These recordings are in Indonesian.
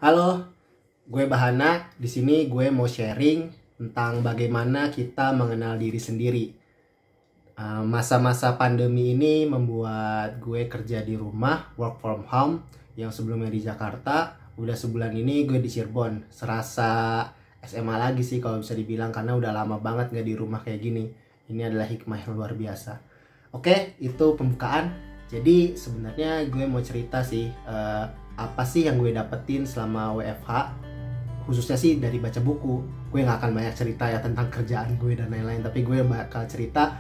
Halo, gue Bahana. Di sini gue mau sharing tentang bagaimana kita mengenal diri sendiri. Masa-masa pandemi ini membuat gue kerja di rumah, work from home. Yang sebelumnya di Jakarta, udah sebulan ini gue di Cirebon. Serasa SMA lagi sih kalau bisa dibilang, karena udah lama banget gak di rumah kayak gini. Ini adalah hikmah yang luar biasa. Oke, itu pembukaan. Jadi sebenarnya gue mau cerita sih, apa sih yang gue dapetin selama WFH, khususnya sih dari baca buku. Gue gak akan banyak cerita ya tentang kerjaan gue dan lain-lain, tapi gue bakal cerita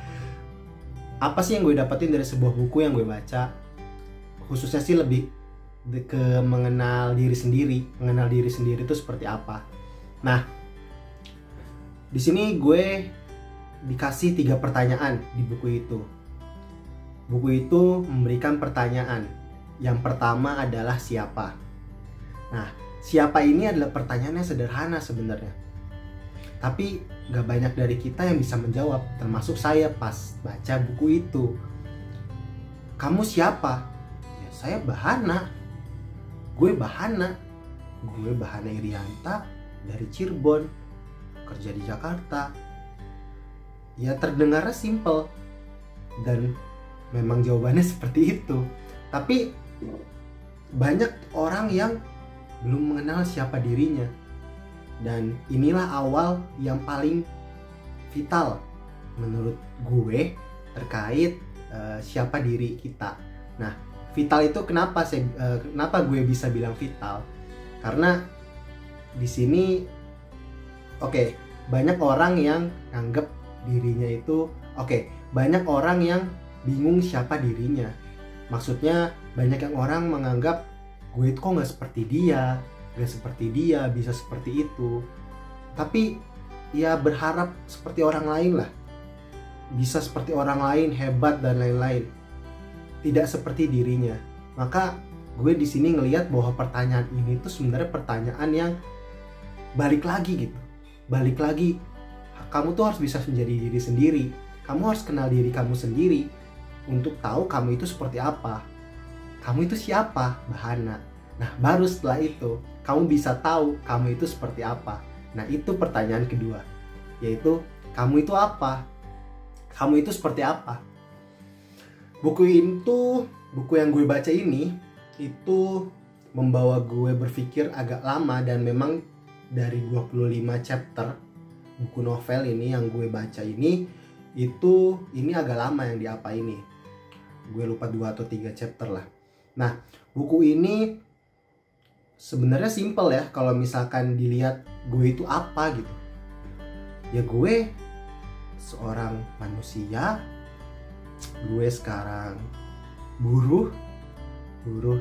apa sih yang gue dapetin dari sebuah buku yang gue baca, khususnya sih lebih ke mengenal diri sendiri. Mengenal diri sendiri itu seperti apa. Nah, di sini gue dikasih 3 pertanyaan di buku itu. Buku itu memberikan pertanyaan. Yang pertama adalah siapa. Nah, siapa ini adalah pertanyaan yang sederhana sebenarnya, tapi gak banyak dari kita yang bisa menjawab, termasuk saya pas baca buku itu. Kamu siapa? Ya, saya Bahana. Gue Bahana Irianta dari Cirebon, kerja di Jakarta. Ya, terdengarnya simple dan memang jawabannya seperti itu. Tapi banyak orang yang belum mengenal siapa dirinya. Dan inilah awal yang paling vital menurut gue terkait siapa diri kita. Nah, vital itu kenapa gue bisa bilang vital? Karena di sini banyak orang yang nganggep dirinya itu banyak orang yang bingung siapa dirinya. Maksudnya banyak yang orang menganggap gue itu kok gak seperti dia, bisa seperti itu. Tapi ya berharap seperti orang lain lah, bisa seperti orang lain, hebat dan lain-lain. Tidak seperti dirinya. Maka gue di sini ngelihat bahwa pertanyaan ini tuh sebenarnya pertanyaan yang balik lagi. Kamu tuh harus bisa menjadi diri sendiri. Kamu harus kenal diri kamu sendiri untuk tahu kamu itu seperti apa. Kamu itu siapa? Bahana. Nah, baru setelah itu kamu bisa tahu kamu itu seperti apa. Nah, itu pertanyaan kedua, yaitu kamu itu apa? Kamu itu seperti apa? Buku yang gue baca ini itu membawa gue berpikir agak lama, dan memang dari 25 chapter buku novel ini yang gue baca ini agak lama yang diapa ini. Gue lupa 2 atau 3 chapter lah. Nah, buku ini sebenarnya simple ya kalau misalkan dilihat gue itu apa gitu. Ya, gue seorang manusia. Gue sekarang buruh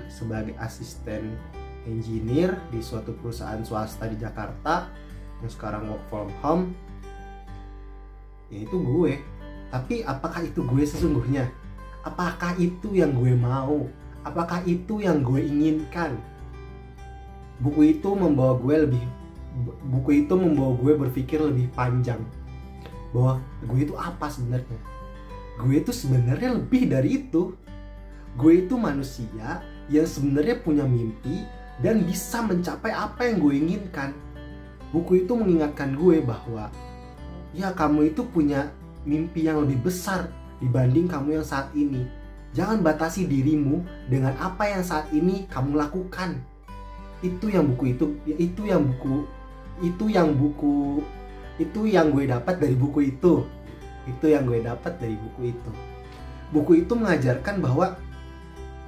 sebagai asisten engineer di suatu perusahaan swasta di Jakarta yang sekarang work from home. Ya, itu gue. Tapi apakah itu gue sesungguhnya? Apakah itu yang gue mau? Apakah itu yang gue inginkan? Buku itu membawa gue berpikir lebih panjang, bahwa gue itu apa sebenarnya. Gue itu sebenarnya lebih dari itu. Gue itu manusia yang sebenarnya punya mimpi dan bisa mencapai apa yang gue inginkan. Buku itu mengingatkan gue bahwa ya, kamu itu punya mimpi yang lebih besar dibanding kamu yang saat ini. Jangan batasi dirimu dengan apa yang saat ini kamu lakukan. Itu yang gue dapat dari buku itu. Buku itu mengajarkan bahwa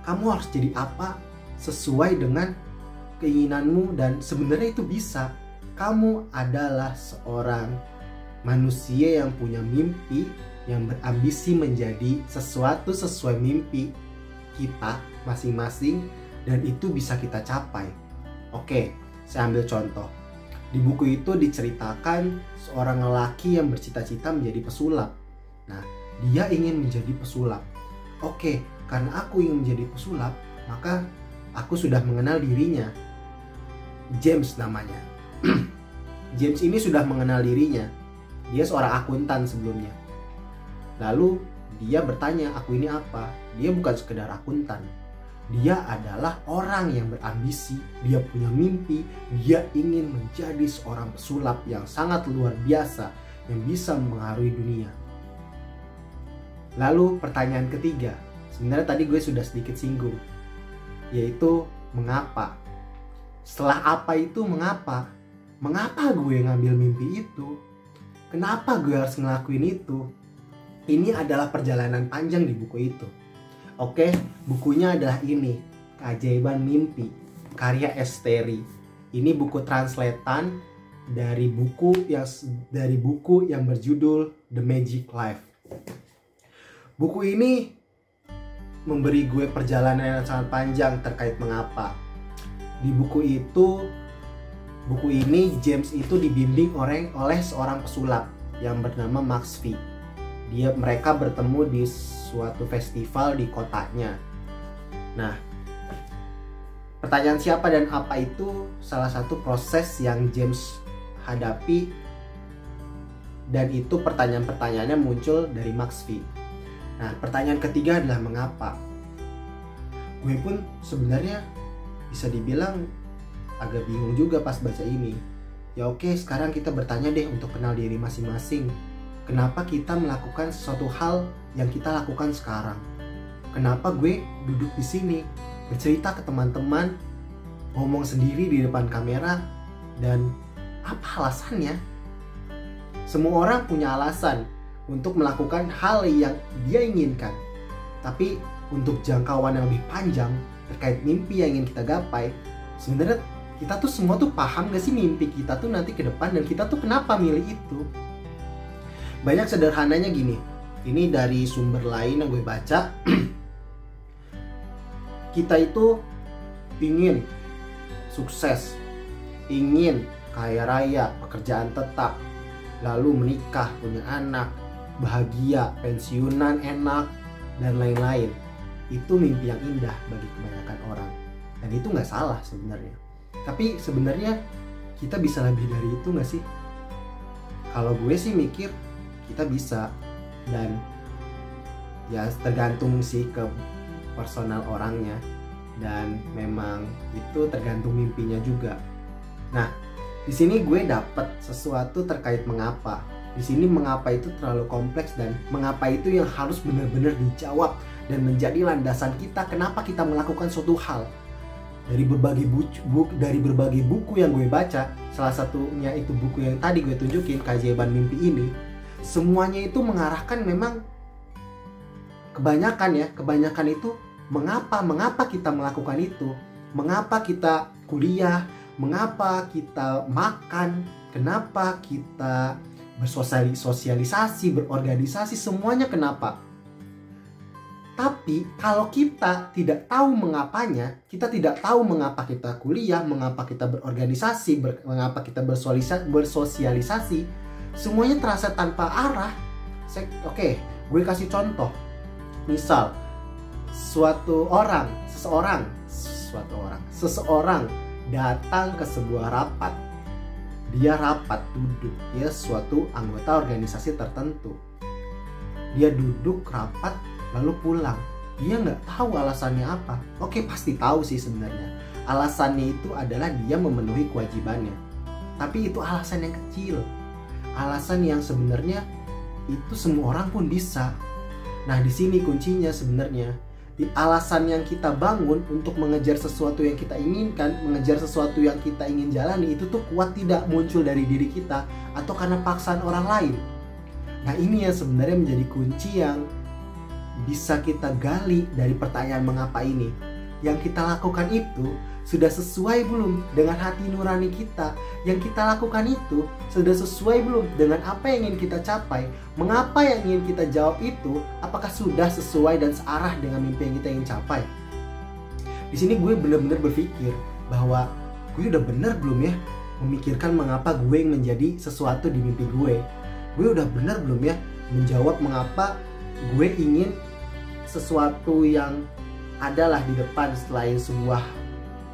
kamu harus jadi apa sesuai dengan keinginanmu, dan sebenarnya itu bisa. Kamu adalah seorang manusia yang punya mimpi, yang berambisi menjadi sesuatu sesuai mimpi kita masing-masing, dan itu bisa kita capai. Oke, saya ambil contoh. Di buku itu diceritakan seorang lelaki yang bercita-cita menjadi pesulap. Nah, dia ingin menjadi pesulap. Oke, karena aku ingin menjadi pesulap, maka aku sudah mengenal dirinya. James namanya. James ini sudah mengenal dirinya. Dia seorang akuntan sebelumnya. Lalu dia bertanya, aku ini apa? Dia bukan sekedar akuntan. Dia adalah orang yang berambisi, dia punya mimpi, dia ingin menjadi seorang pesulap yang sangat luar biasa yang bisa mengaruhi dunia. Lalu pertanyaan ketiga, sebenarnya tadi gue sudah sedikit singgung, yaitu mengapa? Setelah apa itu mengapa? Mengapa gue ngambil mimpi itu? Kenapa gue harus ngelakuin itu? Ini adalah perjalanan panjang di buku itu. Oke, bukunya adalah ini, Keajaiban Mimpi, karya Esteri. Ini buku translatean dari buku yang berjudul The Magic Life. Buku ini memberi gue perjalanan yang sangat panjang terkait mengapa. Di buku ini James itu dibimbing oleh seorang pesulap yang bernama Max V. Mereka bertemu di suatu festival di kotanya. Nah, pertanyaan siapa dan apa itu salah satu proses yang James hadapi, dan itu pertanyaan-pertanyaannya muncul dari Max V. Nah, pertanyaan ketiga adalah mengapa. Gue pun sebenarnya bisa dibilang agak bingung juga pas baca ini. Ya oke, sekarang kita bertanya deh untuk kenal diri masing-masing. Kenapa kita melakukan sesuatu hal yang kita lakukan sekarang? Kenapa gue duduk di sini, bercerita ke teman-teman, ngomong sendiri di depan kamera, dan apa alasannya? Semua orang punya alasan untuk melakukan hal yang dia inginkan. Tapi untuk jangkauan yang lebih panjang terkait mimpi yang ingin kita gapai, sebenarnya kita tuh semua tuh paham gak sih mimpi kita tuh nanti ke depan, dan kita tuh kenapa milih itu? Banyak sederhananya gini, ini dari sumber lain yang gue baca. Kita itu ingin sukses, ingin kaya raya, pekerjaan tetap, lalu menikah, punya anak, bahagia, pensiunan enak, dan lain-lain. Itu mimpi yang indah bagi kebanyakan orang, dan itu gak salah sebenarnya. Tapi sebenarnya kita bisa lebih dari itu gak sih? Kalau gue sih mikir kita bisa, dan ya tergantung sih ke personal orangnya, dan memang itu tergantung mimpinya juga. Nah, di sini gue dapet sesuatu terkait mengapa. Di sini mengapa itu terlalu kompleks, dan mengapa itu yang harus benar-benar dijawab dan menjadi landasan kita kenapa kita melakukan suatu hal. Dari berbagai buku yang gue baca, salah satunya itu buku yang tadi gue tunjukin, Keajaiban Mimpi ini, semuanya itu mengarahkan memang kebanyakan itu mengapa kita melakukan itu, mengapa kita kuliah, mengapa kita makan, kenapa kita bersosialisasi, berorganisasi, semuanya kenapa. Tapi kalau kita tidak tahu mengapanya, kita tidak tahu mengapa kita kuliah, mengapa kita berorganisasi, mengapa kita bersosialisasi, semuanya terasa tanpa arah. Oke, gue kasih contoh. Misal, seseorang datang ke sebuah rapat. Dia rapat duduk, dia suatu anggota organisasi tertentu. Dia duduk rapat lalu pulang. Dia nggak tahu alasannya apa. Oke, pasti tahu sih sebenarnya. Alasannya itu adalah dia memenuhi kewajibannya. Tapi itu alasan yang kecil. Alasan yang sebenarnya itu semua orang pun bisa. Nah, di sini kuncinya sebenarnya. Di alasan yang kita bangun untuk mengejar sesuatu yang kita inginkan, mengejar sesuatu yang kita ingin jalani, itu tuh kuat tidak muncul dari diri kita atau karena paksaan orang lain. Nah, ini yang sebenarnya menjadi kunci yang bisa kita gali dari pertanyaan mengapa ini. Yang kita lakukan itu sudah sesuai belum dengan hati nurani kita? Yang kita lakukan itu sudah sesuai belum dengan apa yang ingin kita capai? Mengapa yang ingin kita jawab itu, apakah sudah sesuai dan searah dengan mimpi yang kita ingin capai? Di sini gue benar-benar berpikir bahwa gue udah benar belum ya memikirkan mengapa gue yang menjadi sesuatu di mimpi gue. Gue udah benar belum ya menjawab mengapa gue ingin sesuatu yang adalah di depan selain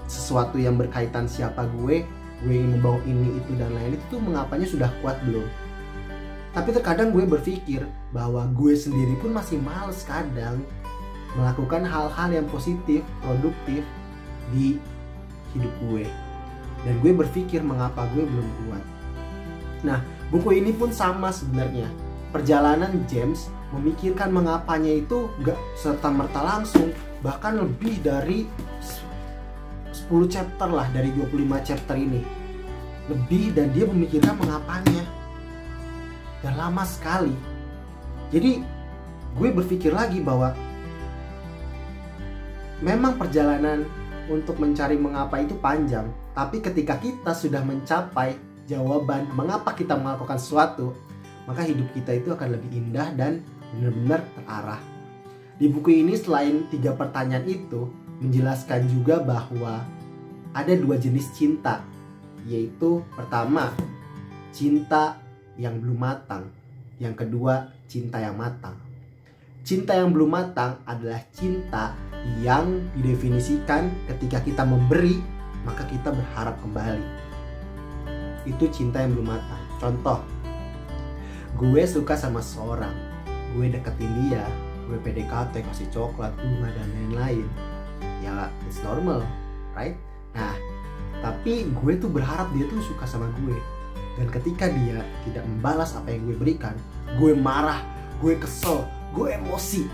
sesuatu yang berkaitan siapa gue ingin membawa ini, itu, dan lain itu tuh mengapanya sudah kuat belum. Tapi terkadang gue berpikir bahwa gue sendiri pun masih males kadang. melakukan hal-hal yang positif, produktif di hidup gue. Dan gue berpikir mengapa gue belum kuat. Nah, buku ini pun sama sebenarnya. Perjalanan James memikirkan mengapanya itu gak serta-merta langsung. Bahkan lebih dari 10 chapter lah dari 25 chapter ini. Lebih, dan dia memikirkan mengapanya. Dan lama sekali. Jadi gue berpikir lagi bahwa memang perjalanan untuk mencari mengapa itu panjang, tapi ketika kita sudah mencapai jawaban mengapa kita melakukan sesuatu, maka hidup kita itu akan lebih indah dan benar-benar terarah. Di buku ini selain 3 pertanyaan itu, menjelaskan juga bahwa ada 2 jenis cinta, yaitu pertama, cinta yang belum matang, yang kedua, cinta yang matang. Cinta yang belum matang adalah cinta yang didefinisikan ketika kita memberi, maka kita berharap kembali. Itu cinta yang belum matang. Contoh, gue suka sama seorang, gue deketin dia, gue PDKT, kasih coklat, bunga, dan lain-lain. Ya, it's normal, right? Nah, tapi gue tuh berharap dia tuh suka sama gue. Dan ketika dia tidak membalas apa yang gue berikan, gue marah, gue kesel, gue emosi.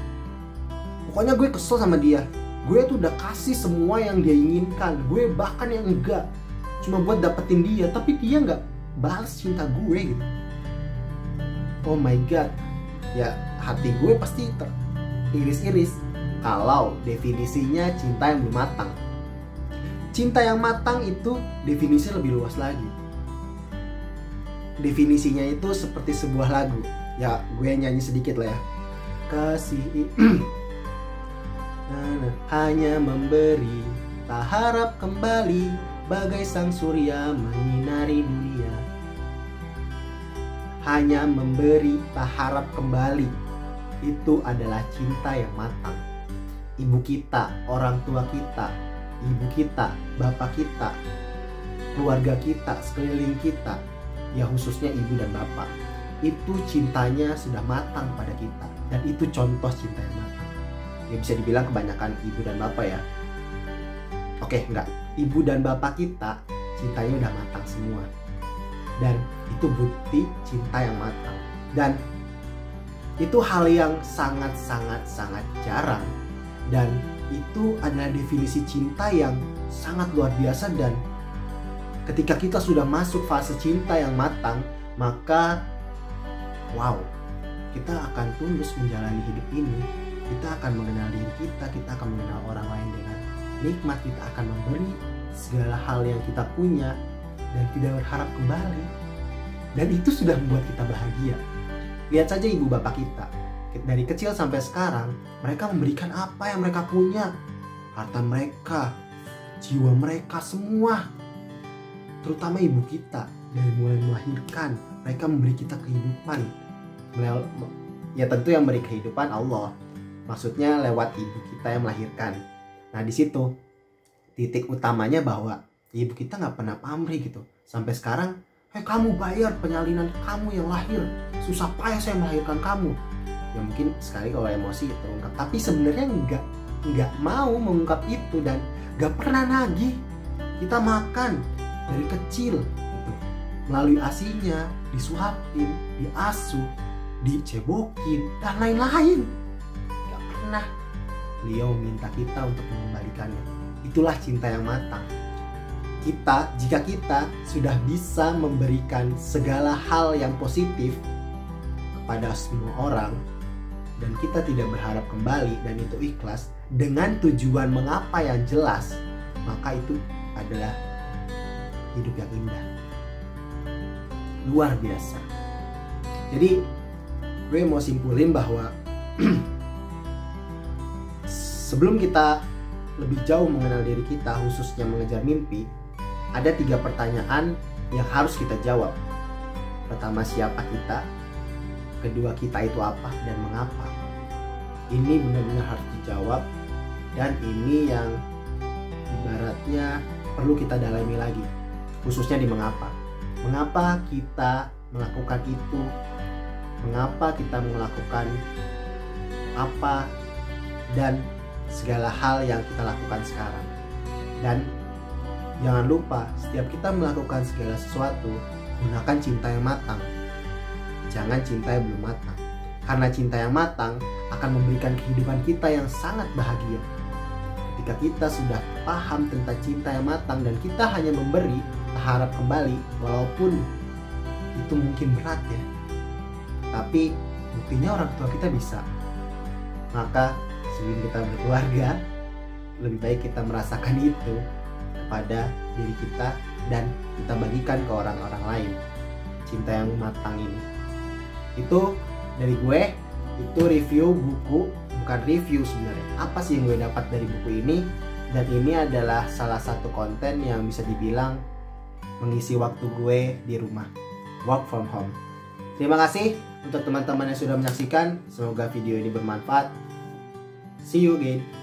Pokoknya gue kesel sama dia. Gue tuh udah kasih semua yang dia inginkan. Gue bahkan yang enggak, cuma buat dapetin dia, tapi dia nggak balas cinta gue gitu. Oh my god. Ya, hati gue pasti teriris-iris kalau definisinya cinta yang belum matang. Cinta yang matang itu definisinya lebih luas lagi. Definisinya itu seperti sebuah lagu. Ya, gue nyanyi sedikit lah ya. Kasih hanya memberi, tak harap kembali, bagai sang surya menyinari dunia. Hanya memberi, tak harap kembali, itu adalah cinta yang matang. Ibu kita, orang tua kita, ibu kita, bapak kita, keluarga kita, sekeliling kita, ya khususnya ibu dan bapak, itu cintanya sudah matang pada kita. Dan itu contoh cinta yang matang. Ya bisa dibilang kebanyakan ibu dan bapak ya. Oke, enggak. Ibu dan bapak kita cintanya udah matang semua. Dan itu bukti cinta yang matang. Dan itu hal yang sangat jarang. Dan itu adalah definisi cinta yang sangat luar biasa. Dan ketika kita sudah masuk fase cinta yang matang, maka wow, kita akan tulus menjalani hidup ini. Kita akan mengenal diri kita akan mengenal orang lain dengan nikmat, kita akan memberi segala hal yang kita punya dan tidak berharap kembali. Dan itu sudah membuat kita bahagia. Lihat saja ibu bapak kita, dari kecil sampai sekarang, mereka memberikan apa yang mereka punya, harta mereka, jiwa mereka, semua. Terutama ibu kita, dari mulai melahirkan, mereka memberi kita kehidupan. Ya tentu yang memberi kehidupan Allah, maksudnya lewat ibu kita yang melahirkan. Nah di situ titik utamanya bahwa ibu kita nggak pernah pamrih gitu. Sampai sekarang, kamu bayar penyalinan kamu yang lahir, susah payah saya melahirkan kamu. Ya mungkin sekali kalau emosi terungkap, tapi sebenarnya nggak mau mengungkap itu dan nggak pernah nagih. Kita makan dari kecil gitu, melalui asinya, disuapin, diasuh, dicebokin, dan lain-lain. Gak pernah beliau minta kita untuk mengembalikannya. Itulah cinta yang matang. Jika kita sudah bisa memberikan segala hal yang positif kepada semua orang, dan kita tidak berharap kembali, dan itu ikhlas, dengan tujuan mengapa yang jelas, maka itu adalah hidup yang indah. Luar biasa. Jadi gue mau simpulin bahwa sebelum kita lebih jauh mengenal diri kita, khususnya mengejar mimpi, ada 3 pertanyaan yang harus kita jawab. Pertama, siapa kita? Kedua, kita itu apa dan mengapa? Ini benar-benar harus dijawab, dan ini yang ibaratnya perlu kita dalami lagi, khususnya di mengapa. Mengapa kita melakukan itu? Mengapa kita melakukan apa, dan segala hal yang kita lakukan sekarang. Dan jangan lupa, setiap kita melakukan segala sesuatu, gunakan cinta yang matang. Jangan cinta yang belum matang. Karena cinta yang matang akan memberikan kehidupan kita yang sangat bahagia. Ketika kita sudah paham tentang cinta yang matang dan kita hanya memberi, tak harap kembali, walaupun itu mungkin berat ya. Tapi buktinya orang tua kita bisa. Maka sebelum kita berkeluarga, lebih baik kita merasakan itu kepada diri kita dan kita bagikan ke orang-orang lain. Cinta yang matang ini. Itu dari gue, itu review buku, bukan review sebenarnya. Apa sih yang gue dapat dari buku ini? Dan ini adalah salah satu konten yang bisa dibilang mengisi waktu gue di rumah, work from home. Terima kasih untuk teman-teman yang sudah menyaksikan. Semoga video ini bermanfaat. See you again.